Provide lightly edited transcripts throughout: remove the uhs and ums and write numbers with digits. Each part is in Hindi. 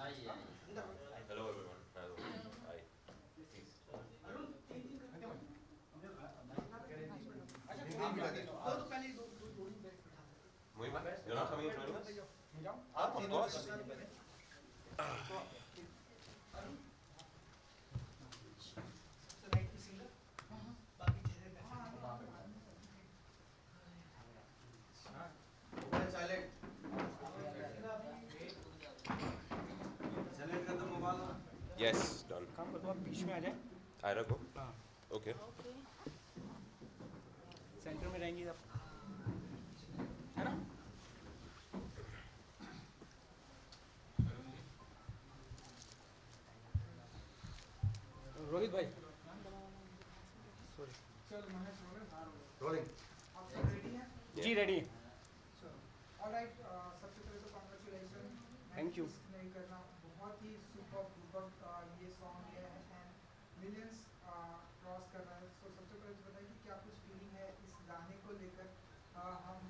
Hello everyone. Hello. Hi. Please. Moin, you're not coming and joining us? Of course. Yes, done. काम कर दो आप बीच में आ जाए Ira, go. हाँ Okay. सेंटर में रहेंगी आप है ना रोहित भाई सॉरी रोलिंग। जी रेडी ऑलराइट, सबसे पहले तो कांग्रेचुलेशन। Thank you. नहीं करना बहुत ही सुपर ये सॉन्ग है एंड मिलियंस क्रॉस कर रहा है। सो सबसे पहले तो बताइए कि क्या कुछ फीलिंग है इस गाने को लेकर।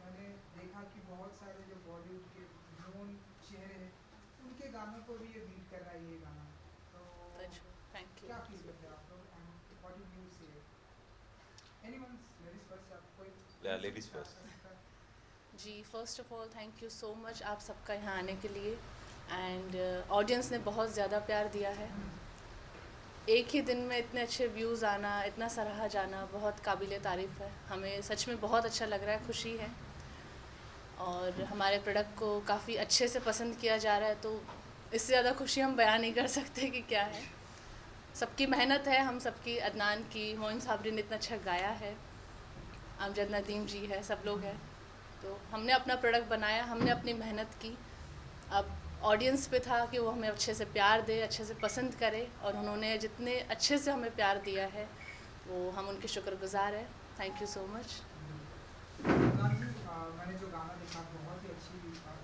मैंने देखा कि बहुत सारे जो बॉलीवुड के नोन चेहरे हैं उनके गानों को भी ये बीट कर रहा है ये गाना। तो थैंक यू। क्या फील करते हैं आप लोग and what do you say? Anyone's ladies first, आप कोई Yeah, ladies first. जी first of all thank you so much आप सबका यहाँ आने के लिए एंड ऑडियंस ने बहुत ज़्यादा प्यार दिया है। एक ही दिन में इतने अच्छे व्यूज़ आना, इतना सराहा जाना बहुत काबिल तारीफ़ है। हमें सच में बहुत अच्छा लग रहा है, खुशी है और हमारे प्रोडक्ट को काफ़ी अच्छे से पसंद किया जा रहा है। तो इससे ज़्यादा खुशी हम बयान नहीं कर सकते कि क्या है। सबकी मेहनत है, हम सबकी, अदनान की, मोइन साबरी ने इतना अच्छा गाया है, अमजद नदीम जी है, सब लोग हैं। तो हमने अपना प्रोडक्ट बनाया, हमने अपनी मेहनत की। अब ऑडियंस पे था कि वो हमें अच्छे से प्यार दे, अच्छे से पसंद करे और उन्होंने जितने अच्छे से हमें प्यार दिया है वो हम उनके शुक्रगुजार हैं। Thank you so much. मैंने जो गाना देखा बहुत ही अच्छी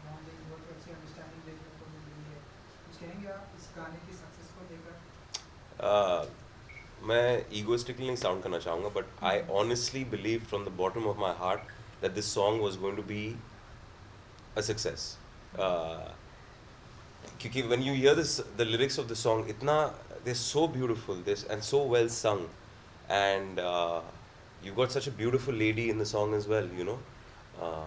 बॉन्डिंग, बहुत ही अच्छी अंडरस्टैंडिंग देखने को मिल रही है। कुछ कहेंगे आप इस गाने की सक्सेस को लेकर? मैं ईगोइस्टिकली नहीं साउंड करना चाहूँगा but I honestly believe from the bottom of my heart that this song was going to be a success. क्योंकि when you hear this the lyrics of the song इतना they're so beautiful this and so well sung and you got such a beautiful lady in the song as well, you know. uh,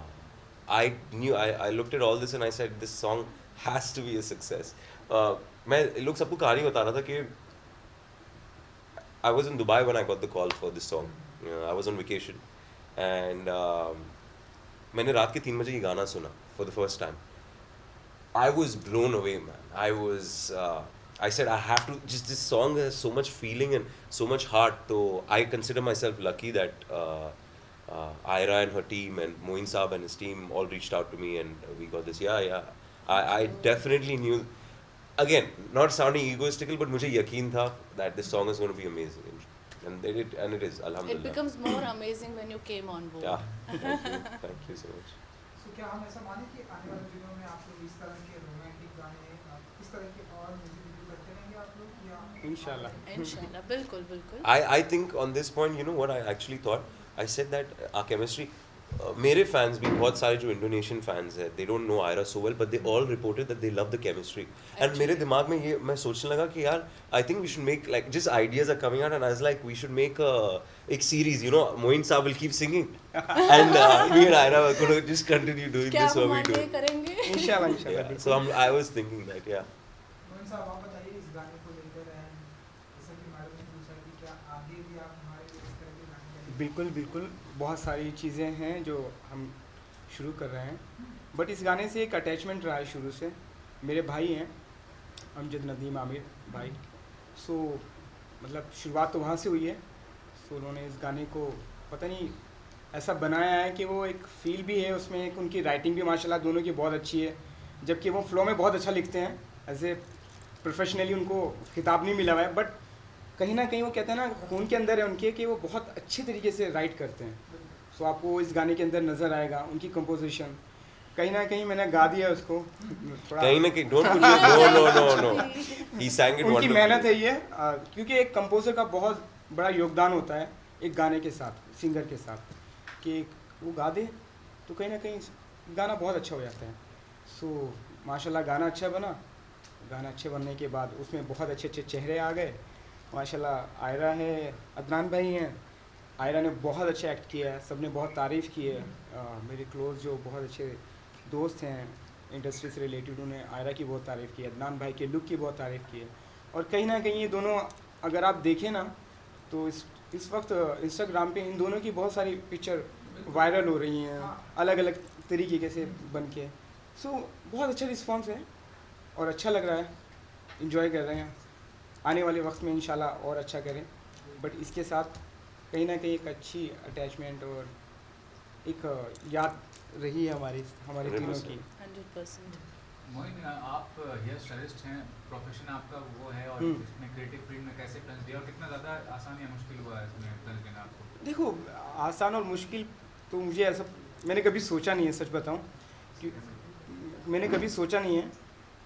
I looked at all this and I said this song has to be a success. मैं लोग सबको कहानी बता रहा था कि I was in Dubai when I got the call for this song. I was on vacation and मैंने रात के 3 बजे ये गाना सुना for the first time. I was blown away, man. I said, I have to, just this song has so much feeling and so much heart. So I consider myself lucky that Ira and her team and Moin Saab and his team all reached out to me and we got this. Yeah, yeah. I definitely knew, again, not sounding egoistical, but मुझे यकीन था that this song is going to be amazing. And it is, It alhamdulillah. becomes more amazing when you came on board. Yeah, thank you so much. सो क्या हम ऐसा माने कि आने वाले दिनों में आप लोग इस तरह के रोमांटिक गाने, इस तरह के और म्यूजिक वीडियो करते रहेंगे आप लोग या? इंशाल्लाह इंशाल्लाह, बिल्कुल बिल्कुल। I think on this point, you know what I actually thought? I said that our chemistry, मेरे fans भी बहुत सारे जो Indonesian fans हैं, they don't know Ira so well, but they all reported that they love the chemistry. And मेरे दिमाग में ये मैं सोचने लगा कि यार, I think we should make like just ideas are coming out, and I was like, we should make a series, you know. Moin Saab will keep singing, and me and Ira are going to just continue doing क्या this हम what we do. आगे करेंगे? इंशाल्लाह इंशाल्लाह Yeah. बिल्कुल। So I was thinking that, yeah. Mohan साहब आप बताइए इस गाने को लेकर एंड जैसा कि मैडम ने पूछा कि क्या आगे भी आप हमारे लिए इस तरह के गाने गाएंगे? बिल्कुल बिल्कुल बहुत सारी चीज़ें हैं जो हम शुरू कर रहे हैं बट इस गाने से एक अटैचमेंट रहा है शुरू से। मेरे भाई हैं अमजद नदीम आमिर भाई, सो मतलब शुरुआत तो वहाँ से हुई है। सो उन्होंने इस गाने को पता नहीं ऐसा बनाया है कि वो एक फील भी है उसमें, एक उनकी राइटिंग भी माशाल्लाह दोनों की बहुत अच्छी है, जबकि वो फ्लो में बहुत अच्छा लिखते हैं। एज ए प्रोफेशनली उनको खिताब नहीं मिला हुआ है बट कहीं ना कहीं वो कहते हैं ना खून के अंदर है उनके कि वो बहुत अच्छे तरीके से राइट करते हैं। सो आपको इस गाने के अंदर नज़र आएगा उनकी कंपोजिशन। कहीं ना कहीं मैंने गा दिया उसको थोड़ा, कहीं ना कहीं don't put your no. He sang it उनकी wonderfully. मेहनत है ये क्योंकि एक कंपोजर का बहुत बड़ा योगदान होता है एक गाने के साथ, सिंगर के साथ, कि वो गा दे तो कहीं ना कहीं गाना बहुत अच्छा हो जाता है। सो माशाल्लाह गाना अच्छा बना, गाना अच्छे बनने के बाद उसमें बहुत अच्छे अच्छे चेहरे आ गए माशाल्लाह। आयरा है, अदनान भाई हैं, आयरा ने बहुत अच्छा एक्ट किया है, सब ने बहुत तारीफ़ की है। मेरे क्लोज जो बहुत अच्छे दोस्त हैं इंडस्ट्री से रिलेटेड, उन्होंने आयरा की बहुत तारीफ़ की है, अदनान भाई के लुक की बहुत तारीफ़ की है। और कहीं ना कहीं ये दोनों अगर आप देखें ना तो इस वक्त इंस्टाग्राम पे इन दोनों की बहुत सारी पिक्चर वायरल हो रही हैं अलग अलग तरीके से बन के। सो बहुत अच्छा रिस्पॉन्स है और अच्छा लग रहा है, इंजॉय कर रहे हैं। आने वाले वक्त में इंशाल्लाह और अच्छा करें, बट इसके साथ कहीं ना कहीं एक अच्छी अटैचमेंट और एक याद रही है हमारी तीनों की। 100%। मोइन, आप हेयर स्टाइलिस्ट हैं, प्रोफेशन आपका वो है, और इसमें क्रिएटिव फील्ड में कैसे प्लंज दिया और कितना ज़्यादा आसान या मुश्किल हुआ है इसमें प्लंज देना आपको? देखो, आसान और मुश्किल तो मुझे ऐसा मैंने कभी सोचा नहीं है, सच बताऊं कि मैंने कभी सोचा नहीं है।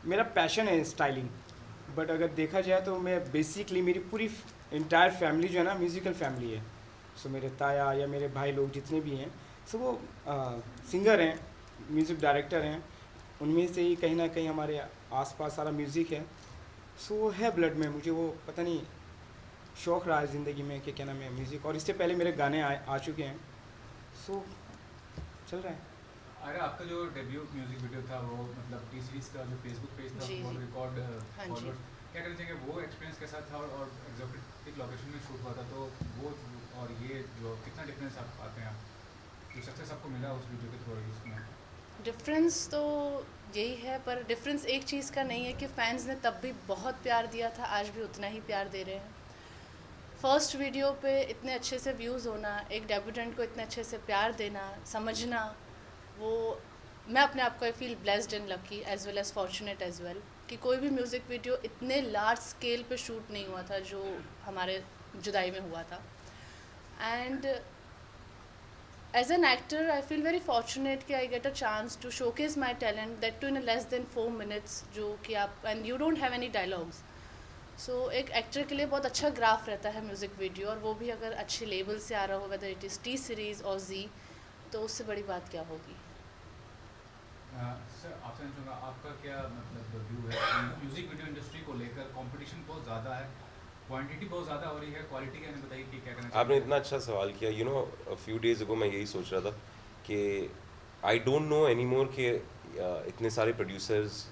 मेरा पैशन है स्टाइलिंग, बट अगर देखा जाए तो मैं बेसिकली मेरी पूरी इंटायर फैमिली जो है ना म्यूज़िकल फैमिली है। सो मेरे ताया या मेरे भाई लोग जितने भी हैं सो वो सिंगर हैं, म्यूज़िक डायरेक्टर हैं, उनमें से ही कहीं ना कहीं हमारे आसपास सारा म्यूज़िक है। सो है ब्लड में, मुझे वो पता नहीं शौक़ रहा है ज़िंदगी में कि क्या नाम है म्यूज़िक, और इससे पहले मेरे गाने आ चुके हैं। सो चल रहा है। अरे आपका जो डेब्यू म्यूजिक वीडियो था वो मतलब टी सीरीज का जो फेसबुक पेज था जी, वो जी। रिकॉर्ड हाँ जी। फॉलोअर्स, क्या कहना चाहिए वो एक्सपीरियंस के साथ था और एग्जॉटिक लोकेशन में शूट हुआ था, तो वो और ये जो कितना डिफरेंस आप पाते हैं, जो सक्सेस आपको मिला उस वीडियो के थ्रू उसमें? डिफरेंस तो यही है, पर डिफरेंस एक चीज़ का नहीं है कि फैंस ने तब भी बहुत प्यार दिया था, आज भी उतना ही प्यार दे रहे हैं। फर्स्ट वीडियो पे इतने अच्छे से व्यूज़ होना, एक डेब्यूटेंट को इतने अच्छे से प्यार देना, समझना, वो मैं अपने आप को I feel blessed and lucky as well as fortunate as well कि कोई भी म्यूज़िक वीडियो इतने लार्ज स्केल पे शूट नहीं हुआ था जो हमारे जुदाई में हुआ था। And as an actor I feel very fortunate कि I get a chance to showcase my talent, that too in less than 4 minutes, जो कि आप and you don't have any dialogues. So एक एक्टर के लिए बहुत अच्छा ग्राफ रहता है म्यूज़िक वीडियो, और वो भी अगर अच्छे लेवल से आ रहा हो, whether it is T series और जी, तो उससे बड़ी बात क्या होगी। सर आपसे पूछूंगा आपका क्या मतलब व्यू है म्यूजिक वीडियो इंडस्ट्री को लेकर? कंपटीशन बहुत ज़्यादा है, क्वांटिटी बहुत ज़्यादा हो रही है, क्वालिटी का नहीं बताइए कि क्या करना चाहिए? आपने इतना अच्छा सवाल किया। You know, a few days ago मैं यही सोच रहा था कि आई डोंट नो एनी मोर कि इतने सारे प्रोड्यूसर्स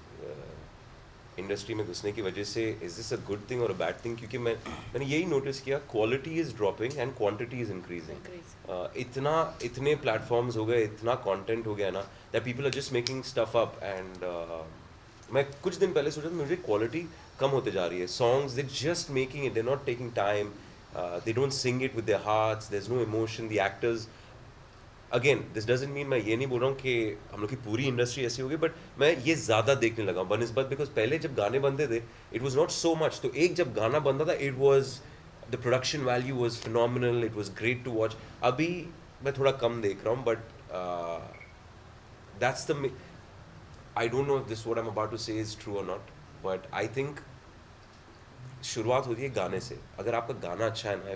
इंडस्ट्री में घुसने की वजह से is this a good thing और अ बैड थिंग, क्योंकि मैंने यही नोटिस किया, quality is dropping and quantity is increasing. इतने प्लेटफॉर्म्स हो गए, इतना कंटेंट हो गया ना, that people are just making stuff up. And मैं कुछ दिन पहले सोचा था मुझे क्वालिटी कम होते जा रही है। Songs they just making it, they not taking time, they don't sing it with their hearts, there is no emotion, the actors. Again this doesn't mean, मैं ये नहीं बोल रहा हूँ कि हम लोग की पूरी इंडस्ट्री ऐसी होगी, बट मैं ये ज़्यादा देखने लगा बनस्बत, बिकॉज पहले जब गाने बनते थे it was not so much. तो एक जब गाना बनता था it was the production value was phenomenal, it was great to watch. अभी मैं थोड़ा कम देख रहा हूँ, but that's the, I don't know if this what I am about to say is true और नॉट, बट आई थिंक शुरुआत होती है गाने से। अगर आपका गाना अच्छा है ना,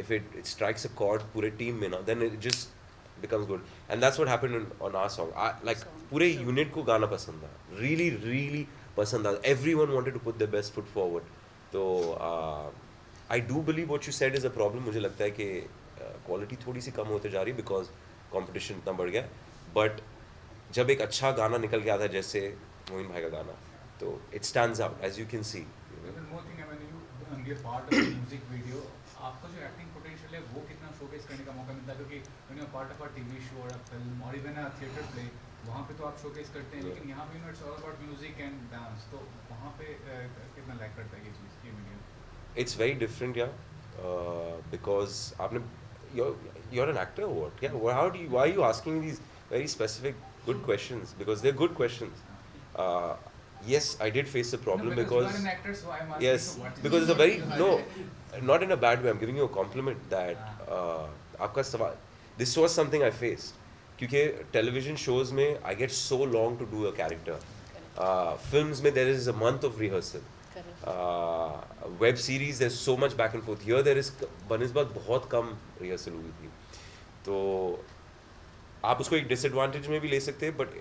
if it strikes a chord पूरे टीम में ना, then it just becomes good, and that's what happened on our song. Like पूरे यूनिट को गाना पसंद था, really पसंद था, everyone wanted to put their best foot forward. तो I do believe what you said is a problem. मुझे लगता है कि क्वालिटी थोड़ी सी कम होते जा रही है बिकॉज कंपटीशन इतना बढ़ गया। बट जब एक अच्छा गाना निकल के आता है जैसे मोइन भाई का गाना, तो it stands out as you can see. One more thing, when you be a part of the music video, आपका जो एक्टिंग पोटेंशियल है वो कितना शोकेस करने का मौका मिलता है? क्योंकि when you are part of a TV show or a film or even a theatre play, वहाँ पे तो आप शोकेस करते हैं, लेकिन यहाँ पे it's all about music and dance, तो वहाँ पे कितना लैक करता है ये चीज़, ये video? It's very different, yeah, because आपने you're an actor or what? Yeah, why are you asking these very specific good questions? Because they're good questions. Yes, I did face a problem no, because you are an actor, so I'm asking yes, you what is because it's a the- very no, not in a bad way. I'm giving you a compliment that आपका सवाल, this was something I faced, क्योंकि television shows में I get so long to do a character. Films में there is a month of rehearsal. Web series there's so much back and forth. Here there is बनिस्बत बहुत कम rehearsal हुई थी, तो आप उसको एक disadvantage में भी ले सकते हैं, but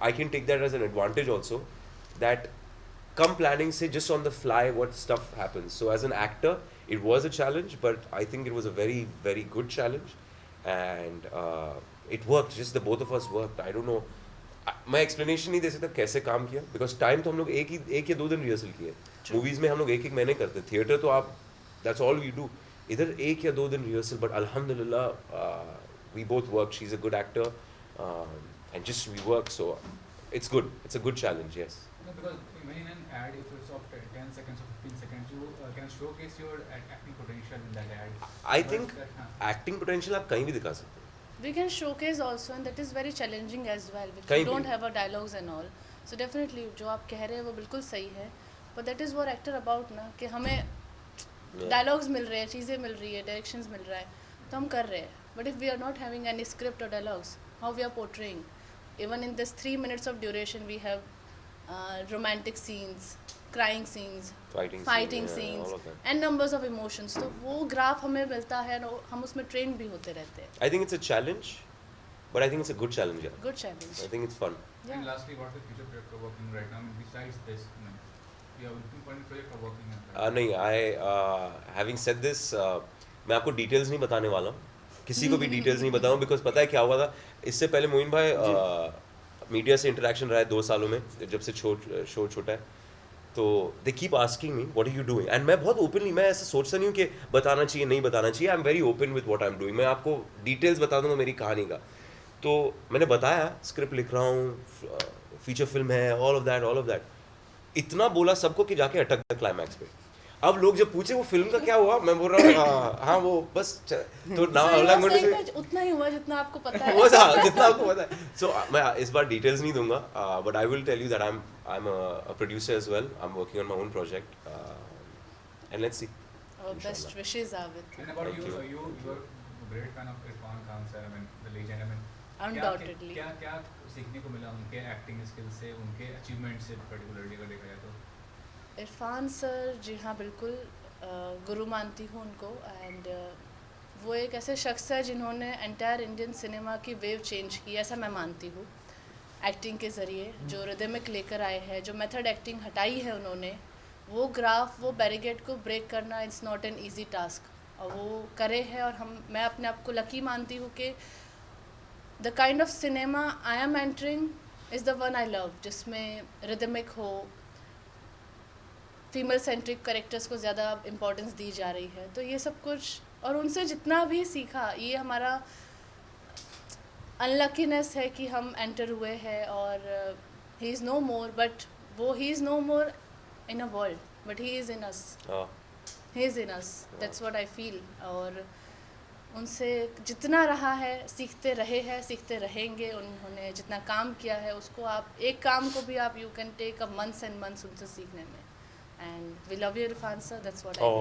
I can take that as an advantage also, that come planning say just on the fly what stuff happens. So as an actor, it was a challenge, but I think it was a very, very good challenge, and it worked. Just the both of us worked. I don't know. मैं एक्सप्लेनेशन नहीं दे सकता कैसे काम किया, बिकॉज टाइम तो हम लोग एक या 2 दिन रिहर्सल किए. मूवीज में हम लोग एक महीने करते, थिएटर तो आप दैट्स ऑल वी डू. इधर 1 या 2 दिन रिहर्सल, बट अल्हम्दुलिल्लाह we both work. She is a good actor and just we work, so it's good. It's a good challenge, yes. No, because when in an ad, if it's of 10 seconds or 15 seconds, you can showcase your acting potential in that ad. I But think acting potential आप कहीं भी दिखा सकते हो. We can showcase also, and that is very challenging as well, because कहीं you don't भी. have a dialogues and all. So definitely जो आप कह रहे हैं वो बिल्कुल सही है, but that is what actor about ना, कि हमें Yeah. dialogues मिल रहे हैं, चीज़ें मिल रही है, directions मिल रहा है, तो हम कर रहे हैं. But if we are not having any script or dialogues, how we are portraying? Even in this 3 minutes of duration, we have romantic scenes, crying scenes, Fighting fighting scene, yeah, scenes, all of that. and numbers of emotions. तो वो ग्राफ हमें मिलता है, और हम उसमें ट्रेन भी होते रहते हैं. I think it's a challenge, but I think it's a good challenge. Yeah. Good challenge. I think it's fun. Yeah. And lastly, what's the future project you're working right now? I mean, besides this, you are looking for any project or working on that? नहीं, I having said this, मैं आपको डिटेल्स नहीं बताने वाला हूँ, किसी को भी डिटेल्स नहीं बताऊँ, बिकॉज पता है क्या हुआ था. इससे पहले मोइन भाई मीडिया से इंटरेक्शन रहा है 2 सालों में, जब से शो छोटा है, तो they keep asking me what are you doing, and मैं बहुत ओपनली, मैं ऐसा सोचता नहीं हूँ कि बताना चाहिए नहीं बताना चाहिए. I am very open with what I am doing. मैं आपको डिटेल्स बता दूंगा मेरी कहानी का. तो मैंने बताया स्क्रिप्ट लिख रहा हूँ, फीचर फिल्म है, ऑल ऑफ दैट. इतना बोला सबको कि जाके अटक द क्लाइमैक्स पे. अब लोग जब पूछे वो फिल्म का क्या हुआ, मैं बोल रहा हूँ हाँ वो बस तो नाउ So, अगला सही में उतना ही हुआ जितना आपको पता है. वो था जितना आपको पता है. सो मैं इस बार डिटेल्स नहीं दूंगा, but I will tell you that I am a producer as well. I am working on my own project, and let's see. Best wishes, Avid. And about Thank you, you're a great fan of Irfan Khan sir. I mean, the legend. I mean, Undoubtedly. क्या सीखने को मिला उनके एक्टिंग स्किल से, उनके अचीवमेंट से, पर्टिकुलरली अगर देखा जाए तो? इरफान सर जी हाँ बिल्कुल, गुरु मानती हूँ उनको. एंड वो एक ऐसे शख्स है जिन्होंने एंटायर इंडियन सिनेमा की वेव चेंज की, ऐसा मैं मानती हूँ. एक्टिंग के ज़रिए जो रिदमिक लेकर आए हैं, जो मेथड एक्टिंग हटाई है उन्होंने, वो ग्राफ, वो बैरिकेड को ब्रेक करना it's not an easy task, और वो करे हैं. और मैं अपने आप को लकी मानती हूँ कि the kind of cinema I am entering is the one I love, जिसमें रिदमिक हो, फीमेल सेंट्रिक करेक्टर्स को ज़्यादा इम्पोर्टेंस दी जा रही है. तो ये सब कुछ, और उनसे जितना भी सीखा, ये हमारा अनलकीनेस है कि हम एंटर हुए हैं, और he is no more, but वो he is no more in a world, but he is in us. He is in us, that's what I feel. और उनसे जितना रहा है, सीखते रहे हैं, सीखते रहेंगे. उन्होंने जितना काम किया है, उसको आप एक काम को भी आप you can take a months and months उनसे सीखने में. And we love you, Irfan sir. That's what I can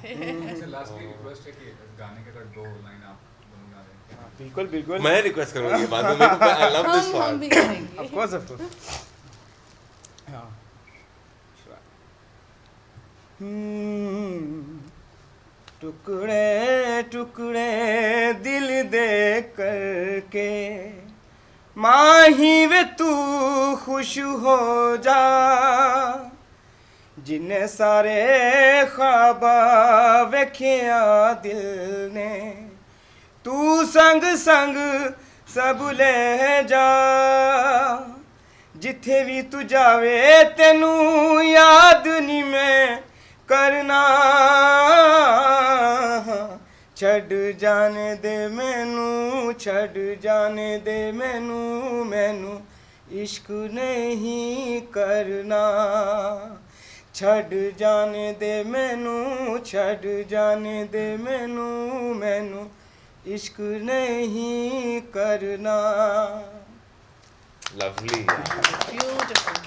say. Sir lastly request है कि गाने के अगर 2 लाइन आप गुनगुना दें. बिल्कुल बिल्कुल. मैं रिक्वेस्ट करूंगा ये बात में, मेरे को आई लव दिस हम भी पार्ट. करेंगे. Of course. हाँ. टुकड़े टुकड़े दिल दे करके माही वे तू खुश हो जा, जिन्ने सारे ख्वाबा वेखिया दिल ने, तू संग संग सब ले जा. जिथे भी तू जावे तेनू याद नी मैं करना, छड़ जाने दे मैनू, छड़ जाने दे मैनू, मैनू इश्क नहीं करना. छड़ जाने दे मैनू, छड़ जाने दे मैनू, मैनू इश्क नहीं करना. Lovely. Beautiful.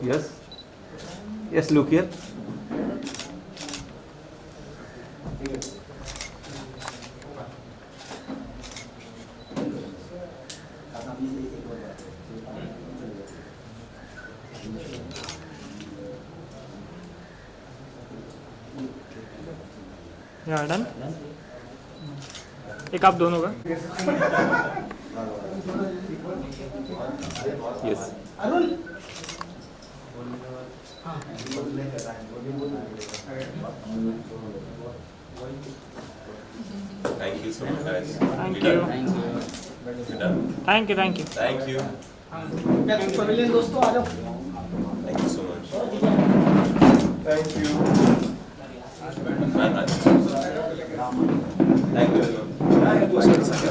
Yes. Yes, look here. या डन। एक आप दोनों का। Yes. Thank you so much, guys. Thank We you. done? We done? Thank you, thank you. Thank you. Pavilion दोस्तों आ जाओ। Thank you so much. Thank you. Thank you.